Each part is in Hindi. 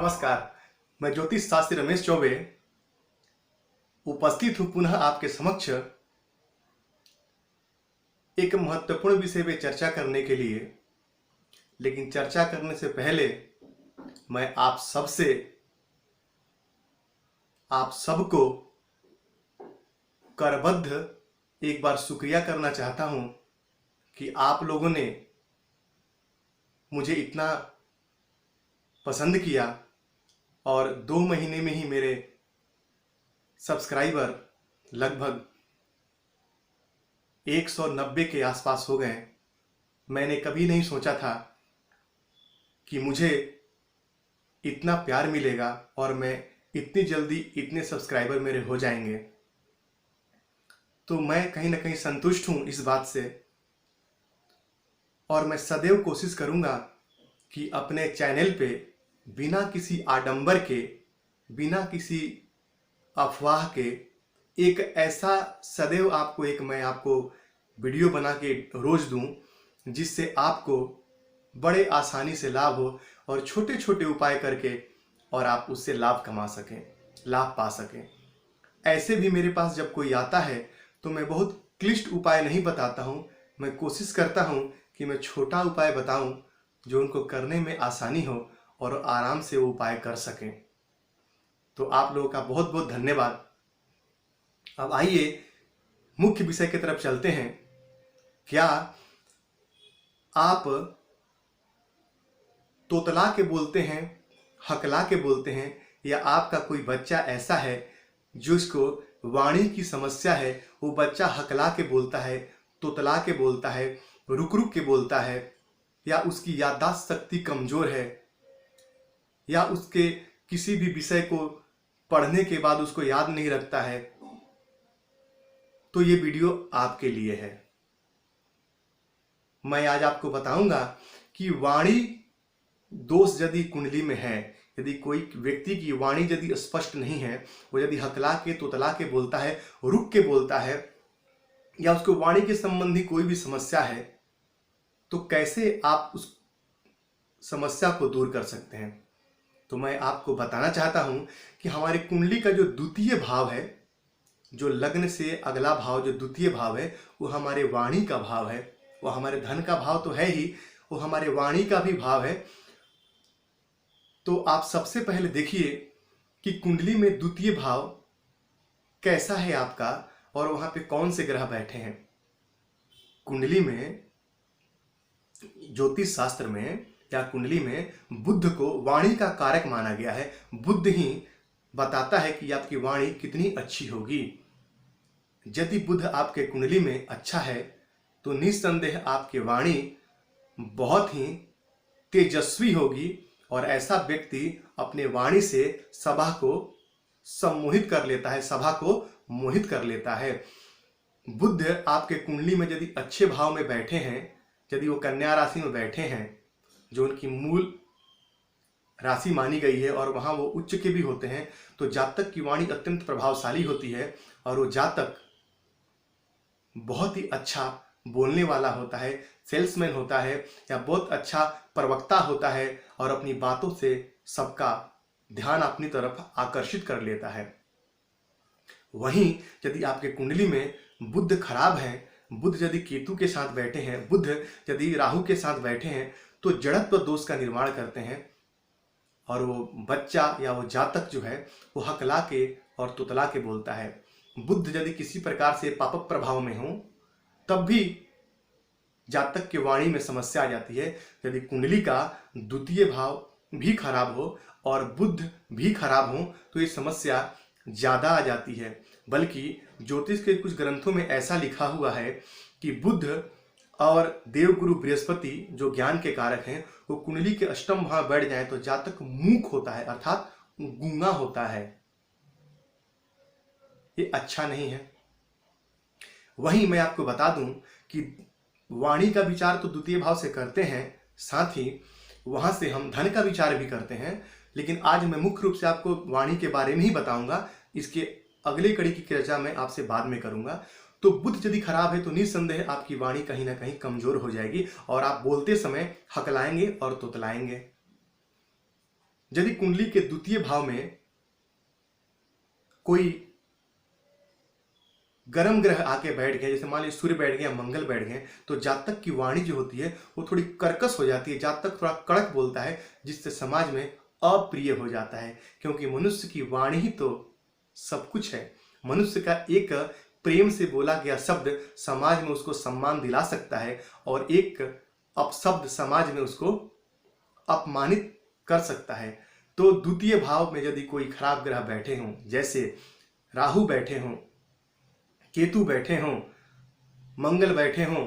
नमस्कार। मैं ज्योतिष शास्त्री रमेश चौबे उपस्थित हूँ पुनः आपके समक्ष एक महत्वपूर्ण विषय पे चर्चा करने के लिए। लेकिन चर्चा करने से पहले मैं आप सबको करबद्ध एक बार शुक्रिया करना चाहता हूँ कि आप लोगों ने मुझे इतना पसंद किया और 2 महीने में ही मेरे सब्सक्राइबर लगभग 190 के आसपास हो गए। मैंने कभी नहीं सोचा था कि मुझे इतना प्यार मिलेगा और मैं इतनी जल्दी इतने सब्सक्राइबर मेरे हो जाएंगे। तो मैं कहीं ना कहीं संतुष्ट हूँ इस बात से और मैं सदैव कोशिश करूँगा कि अपने चैनल पे बिना किसी आडंबर के, बिना किसी अफवाह के एक ऐसा सदैव मैं आपको वीडियो बना के रोज दूं जिससे आपको बड़े आसानी से लाभ हो और छोटे छोटे उपाय करके और आप उससे लाभ कमा सकें, लाभ पा सकें। ऐसे भी मेरे पास जब कोई आता है तो मैं बहुत क्लिष्ट उपाय नहीं बताता हूं। मैं कोशिश करता हूं कि मैं छोटा उपाय बताऊं जो उनको करने में आसानी हो और आराम से वो उपाय कर सकें। तो आप लोगों का बहुत बहुत धन्यवाद। अब आइए मुख्य विषय की तरफ चलते हैं। क्या आप तोतला के बोलते हैं, हकला के बोलते हैं, या आपका कोई बच्चा ऐसा है जिसको वाणी की समस्या है, वो बच्चा हकला के बोलता है, तोतला के बोलता है, रुक रुक के बोलता है, या उसकी याददाश्त शक्ति कमजोर है, या उसके किसी भी विषय को पढ़ने के बाद उसको याद नहीं रखता है, तो ये वीडियो आपके लिए है। मैं आज आपको बताऊंगा कि वाणी दोष यदि कुंडली में है, यदि कोई व्यक्ति की वाणी यदि स्पष्ट नहीं है, वो यदि हकला के, तोतला के बोलता है, रुक के बोलता है, या उसको वाणी के संबंधी कोई भी समस्या है, तो कैसे आप उस समस्या को दूर कर सकते हैं। तो मैं आपको बताना चाहता हूं कि हमारी कुंडली का जो द्वितीय भाव है, जो लग्न से अगला भाव जो द्वितीय भाव है, वो हमारे वाणी का भाव है। वो हमारे धन का भाव तो है ही, वो हमारे वाणी का भी भाव है। तो आप सबसे पहले देखिए कि कुंडली में द्वितीय भाव कैसा है आपका और वहां पे कौन से ग्रह बैठे हैं। कुंडली में ज्योतिष शास्त्र में या कुंडली में बुध को वाणी का कारक माना गया है। बुध ही बताता है कि आपकी वाणी कितनी अच्छी होगी। यदि बुध आपके कुंडली में अच्छा है तो निस्संदेह आपकी वाणी बहुत ही तेजस्वी होगी और ऐसा व्यक्ति अपने वाणी से सभा को सम्मोहित कर लेता है, सभा को मोहित कर लेता है। बुध आपके कुंडली में यदि अच्छे भाव में बैठे हैं, यदि वो कन्या राशि में बैठे हैं जो उनकी मूल राशि मानी गई है और वहां वो उच्च के भी होते हैं, तो जातक की वाणी अत्यंत प्रभावशाली होती है और वो जातक बहुत ही अच्छा बोलने वाला होता है, सेल्समैन होता है, या बहुत अच्छा प्रवक्ता होता है और अपनी बातों से सबका ध्यान अपनी तरफ आकर्षित कर लेता है। वहीं यदि आपके कुंडली में बुध खराब है, बुध यदि केतु के साथ बैठे हैं, बुध यदि राहु के साथ बैठे हैं, तो जड़त्व दोष का निर्माण करते हैं और वो बच्चा या वो जातक जो है वो हकला के और तुतला के बोलता है। बुध यदि किसी प्रकार से पापक प्रभाव में हो तब भी जातक की वाणी में समस्या आ जाती है। यदि कुंडली का द्वितीय भाव भी खराब हो और बुध भी खराब हो तो ये समस्या ज्यादा आ जाती है। बल्कि ज्योतिष के कुछ ग्रंथों में ऐसा लिखा हुआ है कि बुध और देवगुरु बृहस्पति जो ज्ञान के कारक हैं, वो कुंडली के अष्टम भाव बैठ जाए तो जातक मूक होता है, अर्थात गूंगा होता है। ये अच्छा नहीं है। वहीं मैं आपको बता दूं कि वाणी का विचार तो द्वितीय भाव से करते हैं, साथ ही वहां से हम धन का विचार भी करते हैं। लेकिन आज मैं मुख्य रूप से आपको वाणी के बारे में ही बताऊंगा। इसके अगले कड़ी की चर्चा मैं आपसे बाद में करूंगा। तो बुध यदि खराब है तो निस्संदेह आपकी वाणी कहीं ना कहीं कमजोर हो जाएगी और आप बोलते समय हकलाएंगे और तुतलाएंगे। यदि कुंडली के द्वितीय भाव में कोई गर्म ग्रह आके बैठ गए, जैसे मान लीजिए सूर्य बैठ गया, मंगल बैठ गए, तो जातक की वाणी जो होती है वो थोड़ी कर्कश हो जाती है, जातक थोड़ा कड़क बोलता है, जिससे समाज में अप्रिय हो जाता है। क्योंकि मनुष्य की वाणी ही तो सब कुछ है। मनुष्य का एक प्रेम से बोला गया शब्द समाज में उसको सम्मान दिला सकता है, और एक अपशब्द समाज में उसको अपमानित कर सकता है। तो द्वितीय भाव में यदि कोई खराब ग्रह बैठे हों, जैसे राहु बैठे हों, केतु बैठे हों, मंगल बैठे हों,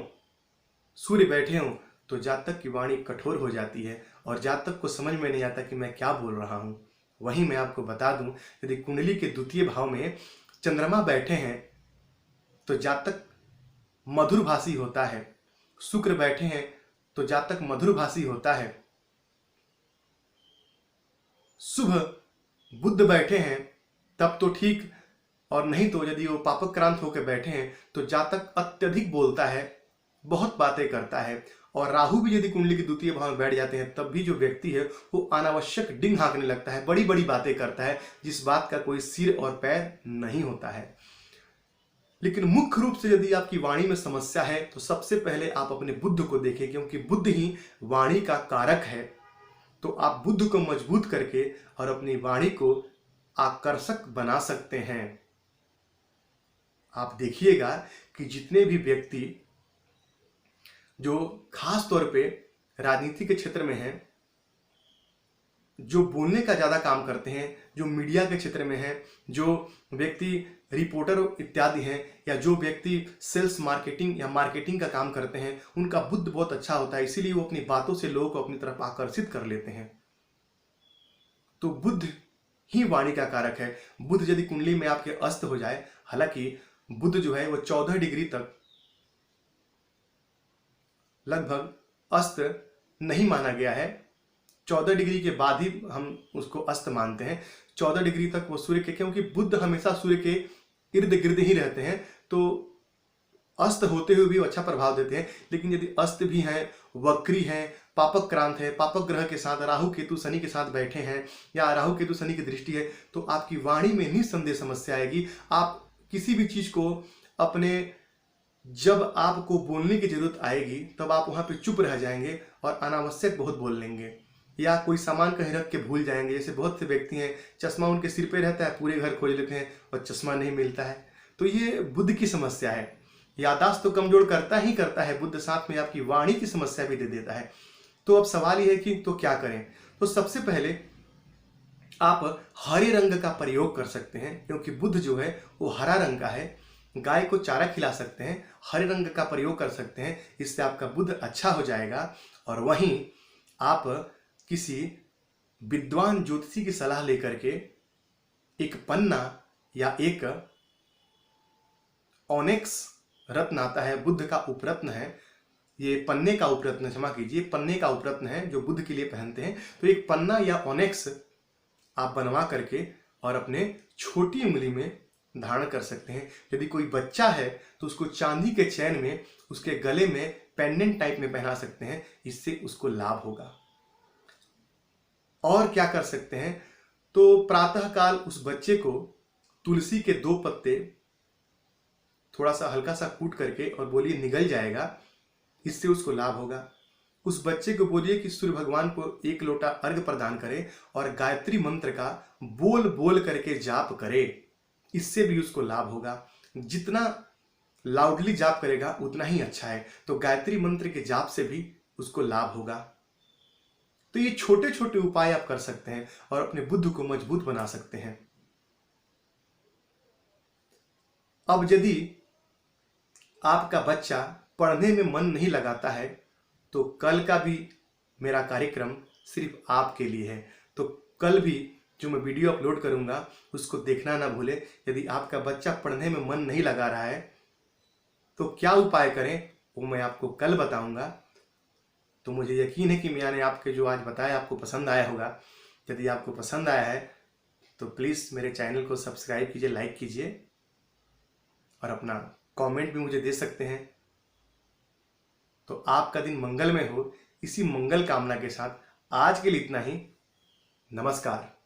सूर्य बैठे हों, तो जातक की वाणी कठोर हो जाती है और जातक को समझ में नहीं आता कि मैं क्या बोल रहा हूं। वहीं मैं आपको बता दूं, यदि कुंडली के द्वितीय भाव में चंद्रमा बैठे हैं तो जातक मधुरभाषी होता है, शुक्र बैठे हैं तो जातक मधुरभाषी होता है, शुभ बुध बैठे हैं तब तो ठीक, और नहीं तो यदि वो पापक्रांत होकर बैठे हैं तो जातक अत्यधिक बोलता है, बहुत बातें करता है। और राहु भी यदि कुंडली के द्वितीय भाव में बैठ जाते हैं तब भी जो व्यक्ति है वो अनावश्यक डिंग हाँकने लगता है, बड़ी बड़ी बातें करता है, जिस बात का कोई सिर और पैर नहीं होता है। लेकिन मुख्य रूप से यदि आपकी वाणी में समस्या है तो सबसे पहले आप अपने बुद्ध को देखें, क्योंकि बुद्ध ही वाणी का कारक है। तो आप बुद्ध को मजबूत करके और अपनी वाणी को आकर्षक बना सकते हैं। आप देखिएगा कि जितने भी व्यक्ति जो खास तौर पे राजनीति के क्षेत्र में हैं, जो बोलने का ज़्यादा काम करते हैं, जो मीडिया के क्षेत्र में हैं, जो व्यक्ति रिपोर्टर इत्यादि हैं, या जो व्यक्ति सेल्स मार्केटिंग या मार्केटिंग का काम करते हैं, उनका बुद्ध बहुत अच्छा होता है, इसीलिए वो अपनी बातों से लोगों को अपनी तरफ आकर्षित कर लेते हैं। तो बुद्ध ही वाणी का कारक है। बुद्ध यदि कुंडली में आपके अस्त हो जाए, हालांकि बुद्ध जो है वो 14 डिग्री तक लगभग अस्त नहीं माना गया है, 14 डिग्री के बाद ही हम उसको अस्त मानते हैं। 14 डिग्री तक वो सूर्य के, क्योंकि बुद्ध हमेशा सूर्य के इर्द गिर्द ही रहते हैं, तो अस्त होते हुए भी अच्छा प्रभाव देते हैं। लेकिन यदि अस्त भी हैं, वक्री हैं, पापक्रांत है, पापक ग्रह के साथ राहु केतु शनि के साथ बैठे हैं, या राहु केतु शनि की दृष्टि है, तो आपकी वाणी में निस्संदेह समस्या आएगी। आप किसी भी चीज को अपने, जब आपको बोलने की जरूरत आएगी तब आप वहां पे चुप रह जाएंगे और अनावश्यक बहुत बोल लेंगे, या कोई सामान कहीं रख के भूल जाएंगे। जैसे बहुत से व्यक्ति हैं, चश्मा उनके सिर पे रहता है, पूरे घर खोज लेते हैं और चश्मा नहीं मिलता है। तो ये बुद्ध की समस्या है। याददाश्त तो कमजोर करता ही करता है बुद्ध, साथ में आपकी वाणी की समस्या भी दे देता है। तो अब सवाल यह है कि तो क्या करें। तो सबसे पहले आप हरे रंग का प्रयोग कर सकते हैं, क्योंकि बुद्ध जो है वो हरा रंग का है। गाय को चारा खिला सकते हैं, हरे रंग का प्रयोग कर सकते हैं, इससे आपका बुद्ध अच्छा हो जाएगा। और वहीं आप किसी विद्वान ज्योतिषी की सलाह लेकर के एक पन्ना या एक ऑनेक्स रत्न आता है, बुद्ध का उपरत्न है, ये पन्ने का उपरत्न, क्षमा कीजिए, पन्ने का उपरत्न है जो बुद्ध के लिए पहनते हैं। तो एक पन्ना या ऑनेक्स आप बनवा करके और अपने छोटी उंगली में धारण कर सकते हैं। यदि कोई बच्चा है तो उसको चांदी के चैन में उसके गले में पेंडेंट टाइप में पहना सकते हैं, इससे उसको लाभ होगा। और क्या कर सकते हैं, तो प्रातःकाल उस बच्चे को तुलसी के 2 पत्ते थोड़ा सा हल्का सा कूट करके और बोलिए निगल जाएगा, इससे उसको लाभ होगा। उस बच्चे को बोलिए कि सूर्य भगवान को 1 लोटा अर्घ प्रदान करे और गायत्री मंत्र का बोल बोल करके जाप करे, इससे भी उसको लाभ होगा। जितना लाउडली जाप करेगा उतना ही अच्छा है। तो गायत्री मंत्र के जाप से भी उसको लाभ होगा। तो ये छोटे छोटे उपाय आप कर सकते हैं और अपने बुद्ध को मजबूत बना सकते हैं। अब यदि आपका बच्चा पढ़ने में मन नहीं लगाता है तो कल का भी मेरा कार्यक्रम सिर्फ आपके लिए है। तो कल भी जो मैं वीडियो अपलोड करूंगा उसको देखना ना भूलें। यदि आपका बच्चा पढ़ने में मन नहीं लगा रहा है तो क्या उपाय करें वो मैं आपको कल बताऊंगा। तो मुझे यकीन है कि मैंने आपके जो आज बताया आपको पसंद आया होगा। यदि आपको पसंद आया है तो प्लीज़ मेरे चैनल को सब्सक्राइब कीजिए, लाइक कीजिए और अपना कमेंट भी मुझे दे सकते हैं। तो आपका दिन मंगलमय हो, इसी मंगल कामना के साथ आज के लिए इतना ही। नमस्कार।